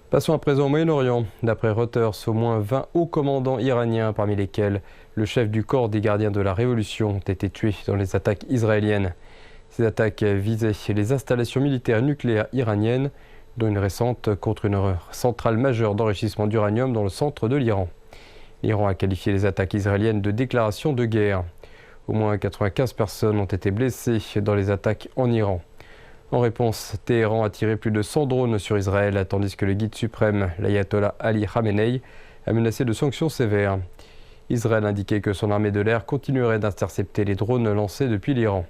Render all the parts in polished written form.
Passons à présent au Moyen-Orient. D'après Reuters, au moins 20 hauts commandants iraniens, parmi lesquels le chef du corps des gardiens de la Révolution, ont été tués dans les attaques israéliennes. Ces attaques visaient les installations militaires nucléaires iraniennes, dont une récente contre une centrale majeure d'enrichissement d'uranium dans le centre de l'Iran. L'Iran a qualifié les attaques israéliennes de déclaration de guerre. Au moins 95 personnes ont été blessées dans les attaques en Iran. En réponse, Téhéran a tiré plus de 100 drones sur Israël, tandis que le guide suprême, l'ayatollah Ali Khamenei, a menacé de sanctions sévères. Israël a indiqué que son armée de l'air continuerait d'intercepter les drones lancés depuis l'Iran.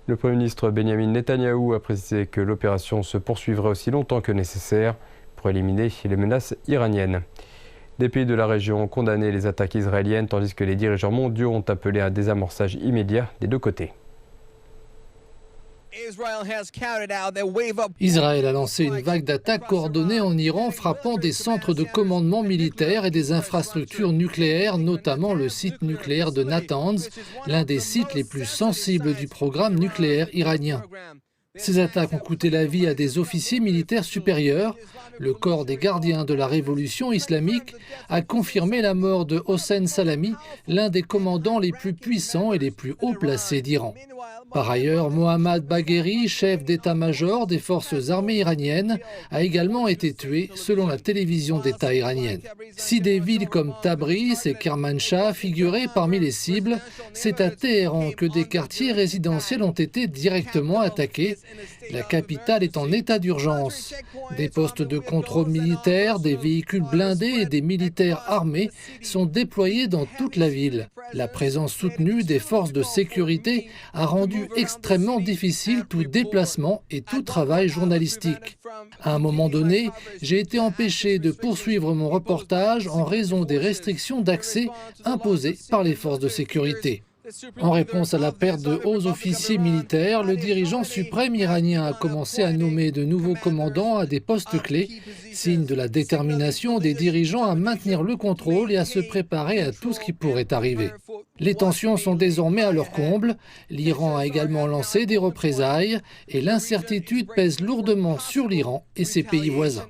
Le Premier ministre Benyamin Netanyahou a précisé que l'opération se poursuivrait aussi longtemps que nécessaire pour éliminer les menaces iraniennes. Des pays de la région ont condamné les attaques israéliennes, tandis que les dirigeants mondiaux ont appelé à un désamorçage immédiat des deux côtés. Israël a lancé une vague d'attaques coordonnées en Iran, frappant des centres de commandement militaire et des infrastructures nucléaires, notamment le site nucléaire de Natanz, l'un des sites les plus sensibles du programme nucléaire iranien. Ces attaques ont coûté la vie à des officiers militaires supérieurs. Le corps des gardiens de la révolution islamique a confirmé la mort de Hossein Salami, l'un des commandants les plus puissants et les plus haut placés d'Iran. Par ailleurs, Mohammad Bagheri, chef d'état-major des forces armées iraniennes, a également été tué selon la télévision d'État iranienne. Si des villes comme Tabriz et Kermanshah figuraient parmi les cibles, c'est à Téhéran que des quartiers résidentiels ont été directement attaqués. La capitale est en état d'urgence. Des postes de contrôle militaire, des véhicules blindés et des militaires armés sont déployés dans toute la ville. La présence soutenue des forces de sécurité a rendu extrêmement difficile tout déplacement et tout travail journalistique. À un moment donné, j'ai été empêché de poursuivre mon reportage en raison des restrictions d'accès imposées par les forces de sécurité. En réponse à la perte de hauts officiers militaires, le dirigeant suprême iranien a commencé à nommer de nouveaux commandants à des postes clés, signe de la détermination des dirigeants à maintenir le contrôle et à se préparer à tout ce qui pourrait arriver. Les tensions sont désormais à leur comble, l'Iran a également lancé des représailles et l'incertitude pèse lourdement sur l'Iran et ses pays voisins.